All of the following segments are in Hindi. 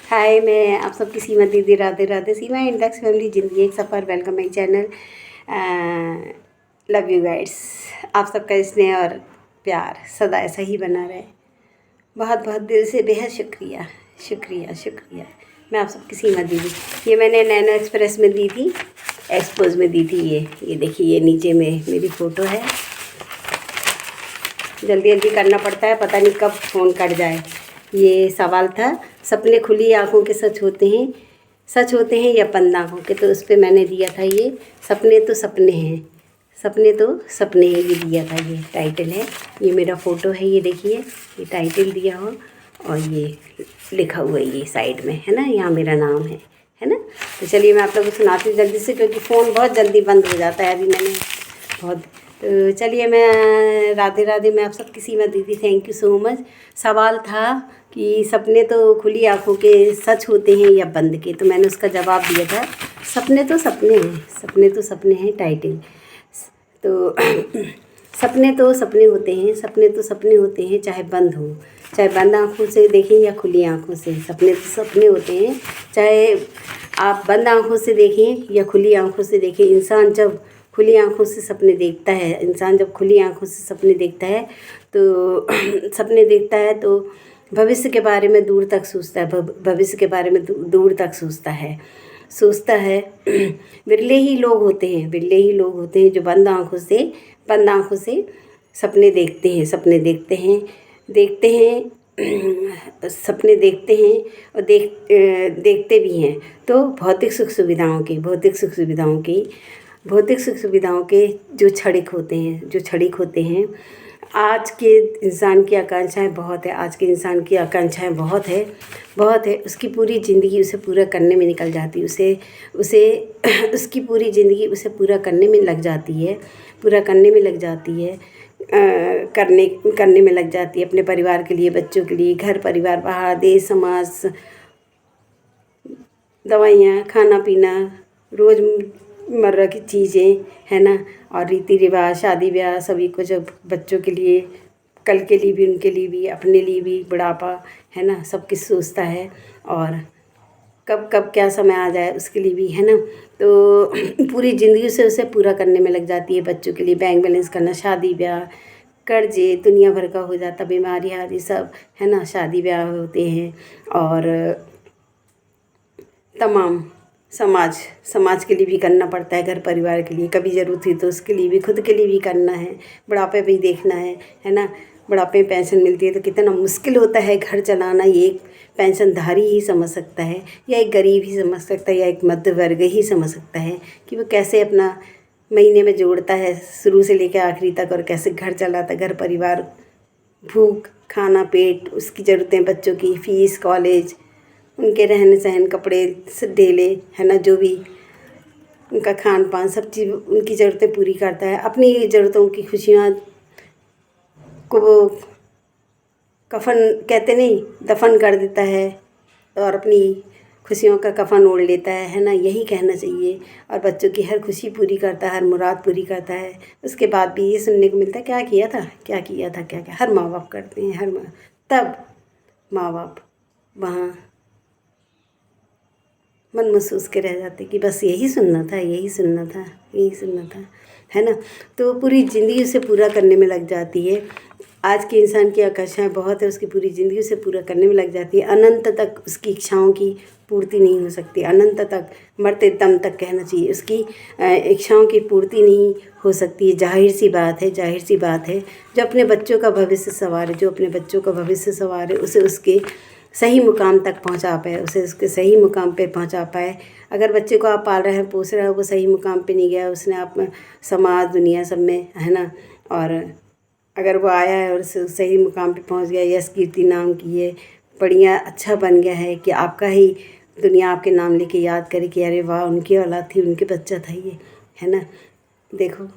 हाय, मैं आप सबकी सीमा दीदी। राधे राधे। सीमा इंडेक्स फैमिली ज़िंदगी एक सफ़र। Welcome my channel. Love you guys. आप सबका स्नेह और प्यार सदा ऐसा ही बना रहे। बहुत बहुत दिल से बेहद शुक्रिया शुक्रिया शुक्रिया। मैं आप सबकी सीमा दीदी। ये मैंने नैनो एक्सप्रेस में दी थी, एक्सपोज में दी थी। ये देखिए, ये नीचे में मेरी फ़ोटो है। जल्दी जल्दी करना पड़ता है, पता नहीं कब फ़ोन कट जाए। ये सवाल था, सपने खुली आँखों के सच होते हैं या बंद आँखों के। तो उस पर मैंने दिया था ये सपने तो सपने हैं, सपने तो सपने हैं, ये दिया था। ये टाइटल है, ये मेरा फ़ोटो है। ये देखिए, ये टाइटल दिया हो और ये लिखा हुआ है ये साइड में, है ना, यहाँ मेरा नाम है ना। तो चलिए मैं आप लोगों को सुनाती हूँ जल्दी से, क्योंकि फ़ोन बहुत जल्दी बंद हो जाता है। अभी मैंने बहुत तो चलिए मैं राधे राधे। मैं आप सबकी सीमा दीदी, थैंक यू सो मच। सवाल था कि सपने तो खुली आँखों के सच होते हैं या बंद के। तो मैंने उसका जवाब दिया था, सपने तो सपने हैं, सपने तो सपने हैं टाइटल। तो सपने तो सपने होते हैं, सपने तो सपने होते हैं, चाहे बंद आँखों से देखें या खुली आँखों से। सपने तो सपने होते हैं, चाहे आप बंद आँखों से देखें या खुली आँखों से देखें। इंसान जब खुली आँखों से सपने देखता है, तो सपने देखता है तो भविष्य के बारे में दूर तक सोचता है। भविष्य के बारे में दूर तक सोचता है। विरले ही लोग होते हैं जो बंद आँखों से सपने देखते हैं, सपने देखते हैं सपने देखते हैं और देखते भी हैं। तो भौतिक सुख सुविधाओं के जो क्षणिक होते हैं। आज के इंसान की आकांक्षाएं बहुत है। उसकी पूरी ज़िंदगी उसे पूरा करने में निकल जाती है। उसकी पूरी ज़िंदगी उसे पूरा करने में लग जाती है। करने में लग जाती है अपने परिवार के लिए, बच्चों के लिए, घर परिवार, बाहर, देश, समाज, दवाइयाँ, खाना पीना, रोज़मर्रा की चीज़ें, है ना। और रीति रिवाज, शादी ब्याह, सभी को, जब बच्चों के लिए, कल के लिए भी, उनके लिए भी, अपने लिए भी, बुढ़ापा, है ना, सब कुछ सोचता है। और कब क्या समय आ जाए उसके लिए भी, है ना। तो पूरी ज़िंदगी से उसे पूरा करने में लग जाती है। बच्चों के लिए बैंक बैलेंस करना, शादी ब्याह, कर्जे दुनिया भर का हो जाता, बीमारी आदि सब, है ना। शादी ब्याह होते हैं और तमाम समाज के लिए भी करना पड़ता है, घर परिवार के लिए, कभी ज़रूरत हुई तो उसके लिए भी, खुद के लिए भी करना है, बुढ़ापे भी देखना है ना। बुढ़ापे में पेंशन मिलती है तो कितना मुश्किल होता है घर चलाना। ये एक पेंशनधारी ही समझ सकता है, या एक गरीब ही समझ सकता है, या एक मध्य वर्ग ही समझ सकता है कि वो कैसे अपना महीने में जोड़ता है शुरू से लेकर आखिरी तक, और कैसे घर चलाता है, घर परिवार, भूख, खाना, पेट, उसकी ज़रूरतें, बच्चों की फ़ीस, कॉलेज, उनके रहन सहन, कपड़े से धेले, है ना, जो भी उनका खान पान, सब चीज़ उनकी ज़रूरतें पूरी करता है। अपनी ज़रूरतों की खुशियाँ को वो कफन कहते नहीं, दफन कर देता है, और अपनी खुशियों का कफन ओढ़ लेता है ना, यही कहना चाहिए। और बच्चों की हर खुशी पूरी करता है, हर मुराद पूरी करता है। उसके बाद भी ये सुनने को मिलता है, क्या किया था। हर माँ बाप करते हैं, तब माँ बाप वहाँ मन महसूस के रह जाते कि बस यही सुनना था, है ना। तो पूरी ज़िंदगी उसे पूरा करने में लग जाती है। आज के इंसान की आकांक्षाएं बहुत है, उसकी पूरी ज़िंदगी उसे पूरा करने में लग जाती है। अनंत तक उसकी इच्छाओं की पूर्ति नहीं हो सकती, अनंत तक, मरते दम तक कहना चाहिए, उसकी इच्छाओं की पूर्ति नहीं हो सकती है। जाहिर सी बात है। जो अपने बच्चों का भविष्य संवारे, उसे उसके सही मुकाम तक पहुंचा पाए, उसे उसके सही मुकाम पे पहुंचा पाए। अगर बच्चे को आप पाल रहे हैं, पोस रहे हैं, वो सही मुकाम पे नहीं गया, उसने आप समाज दुनिया सब में, है ना, और अगर वो आया है और सही मुकाम पे पहुंच गया, यश कीर्ति नाम की है, बढ़िया अच्छा बन गया है, कि आपका ही दुनिया आपके नाम लेके याद करे कि अरे वाह, उनकी औलाद थी, उनके बच्चा था ये, है ना। देखो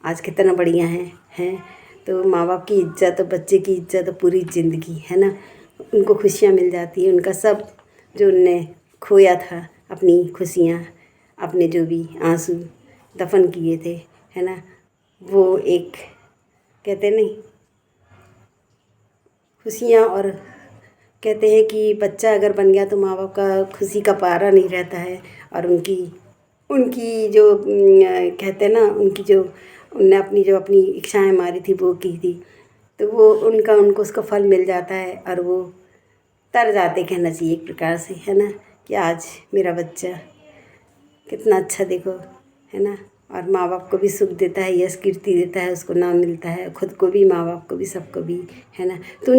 आज कितना बढ़िया है। तो माँ बाप की इज्जत और बच्चे की इज्जत और पूरी ज़िंदगी, है ना, उनको खुशियाँ मिल जाती हैं। उनका सब जो उनने खोया था, अपनी खुशियाँ, अपने जो भी आंसू दफन किए थे, है ना, वो एक कहते नहीं, खुशियाँ और कहते हैं कि बच्चा अगर बन गया तो माँ बाप का खुशी का पारा नहीं रहता है। और उनकी उनकी जो कहते हैं ना, उनकी जो उनने अपनी इच्छाएं मारी थी वो की थी, तो वो उनको उसका फल मिल जाता है और वो तर जाते, कहना चाहिए एक प्रकार से, है ना, कि आज मेरा बच्चा कितना अच्छा, देखो, है ना। और माँ बाप को भी सुख देता है, यश कीर्ति देता है, उसको नाम मिलता है, खुद को भी, माँ बाप को भी, सबको भी, है ना। तो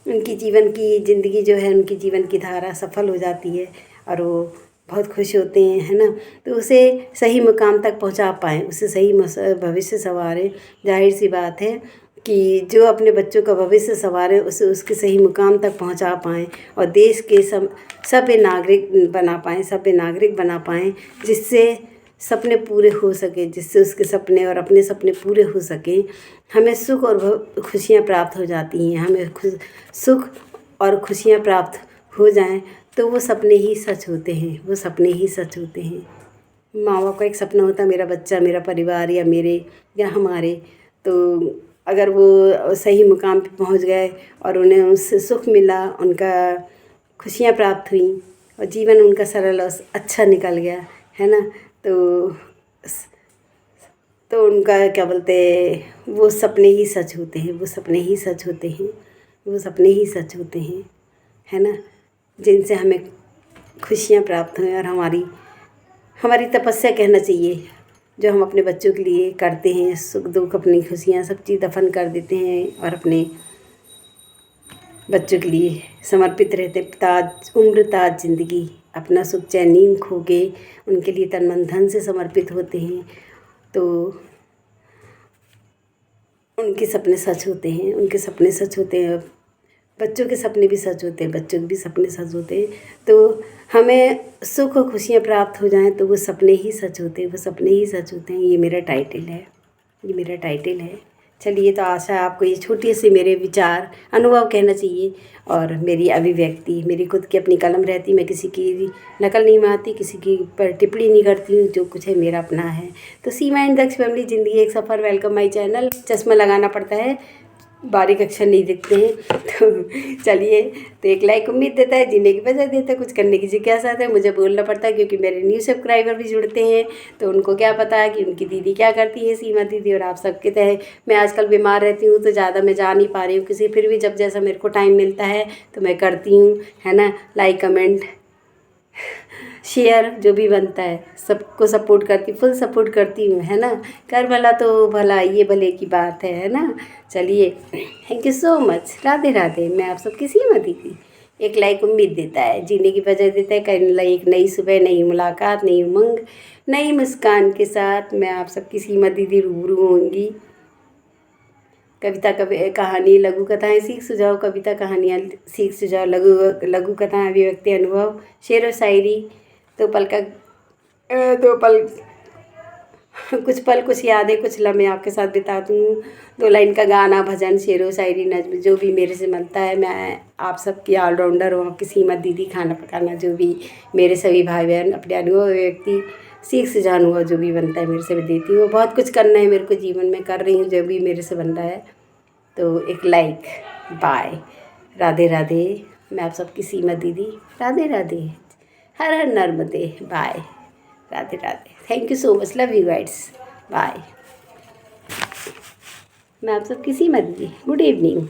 उनकी जीवन की ज़िंदगी जो है, उनकी जीवन की धारा सफल हो जाती है और वो बहुत खुश होते हैं, है ना। तो उसे सही मुकाम तक पहुंचा पाएँ, उसे सही भविष्य संवारें। जाहिर सी बात है कि जो अपने बच्चों का भविष्य संवारें उसे उसके सही मुकाम तक पहुंचा पाएँ और देश के सभ्य नागरिक बना पाएँ, सभ्य नागरिक बना पाएँ, जिससे सपने पूरे हो सके, जिससे उसके सपने और अपने सपने पूरे हो सकें। हमें सुख और खुशियाँ प्राप्त हो जाती हैं। हमें सुख और खुशियाँ प्राप्त हो जाएं तो वो सपने ही सच होते हैं, वो सपने ही सच होते हैं। माँ बाप का एक सपना होता है, मेरा बच्चा, मेरा परिवार या हमारे, तो अगर वो सही मुकाम पे पहुँच गए और उन्हें उससे सुख मिला, उनका खुशियाँ प्राप्त हुई और जीवन उनका सरल और अच्छा निकल गया, है ना, तो उनका क्या बोलते हैं, वो सपने ही सच होते हैं, वो सपने ही सच होते हैं, वो सपने ही सच होते हैं, है ना, जिनसे हमें खुशियाँ प्राप्त हुई और हमारी तपस्या, कहना चाहिए, जो हम अपने बच्चों के लिए करते हैं, सुख दुख अपनी खुशियाँ सब चीज़ दफन कर देते हैं और अपने बच्चों के लिए समर्पित रहते, ताज ज़िंदगी, अपना सुख चैन नींद खो के उनके लिए तन मन धन से समर्पित होते हैं, तो उनके सपने सच होते हैं, उनके सपने सच होते हैं। बच्चों के सपने भी सच होते हैं, बच्चों के भी सपने सच होते हैं। तो हमें सुख और खुशियाँ प्राप्त हो जाएं तो वो सपने ही सच होते हैं, वो सपने ही सच होते हैं। ये मेरा टाइटल है, ये मेरा टाइटल है। चलिए, तो आशा है आपको ये छोटे से मेरे विचार, अनुभव, कहना चाहिए, और मेरी अभिव्यक्ति, मेरी खुद की अपनी कलम रहती, मैं किसी की नकल नहीं मारती, किसी की पर टिप्पणी नहीं करती हूँ, जो कुछ है मेरा अपना है। तो सीमा एंड दक्ष फैमिली, ज़िंदगी एक सफ़र, वेलकम माई चैनल। चश्मा लगाना पड़ता है, बारीक अक्षर नहीं दिखते हैं, तो चलिए, तो एक लाइक उम्मीद देता है, जीने की वजह देता है, कुछ करने की जिज्ञासा है, मुझे बोलना पड़ता है क्योंकि मेरे न्यू सब्सक्राइबर भी जुड़ते हैं, तो उनको क्या पता है कि उनकी दीदी क्या करती है, सीमा दीदी, और आप सबके तय। मैं आजकल बीमार रहती हूँ तो ज़्यादा मैं जा नहीं पा रही हूँ किसी, फिर भी जब जैसा मेरे को टाइम मिलता है तो मैं करती हूँ, है ना, लाइक कमेंट शेयर जो भी बनता है सबको सपोर्ट करती, फुल सपोर्ट करती हूँ, है ना। कर भला तो भला, ये भले की बात है ना। चलिए, thank you so much, Radhe Radhe. मैं आप सबकी सीमा दीदी। एक लाइक उम्मीद देता है, जीने की वजह देता है। कल एक नई सुबह, नई मुलाकात, नई उमंग, नई मुस्कान के साथ मैं आप सबकी सीमा दीदी रूबरू होंगी। कविता, कहानी, लघु कथाएँ सीख सुझाव, कविता कहानियाँ सीख सुझाव, लघु कथाएँ, अभिव्यक्ति, अनुभव, शेर व शायरी, दो पल, कुछ पल, कुछ यादें, कुछ लम्हे आपके साथ बिता दूँ, 2 लाइन का गाना, भजन, शेर व शायरी, नज़्म, जो भी मेरे से मिलता है। मैं आप सबकी ऑलराउंडर हूँ, आपकी सीमा दीदी। खाना पकाना, जो भी मेरे सभी भाई बहन अपने अनुभव, व्यक्ति, सीख से अनुभव जो भी बनता है मेरे से मैं देती हूँ। बहुत कुछ करना है मेरे को जीवन में, कर रही हूँ जो भी मेरे से बन रहा है। तो एक लाइक, बाय, राधे राधे। मैं आप सबकी सीमा दीदी, Radhe Radhe, Har Har Narmade, bye, Radhe Radhe. Thank you so much, love you guys, bye. मैं आप सबकी सीमा दीदी, गुड इवनिंग।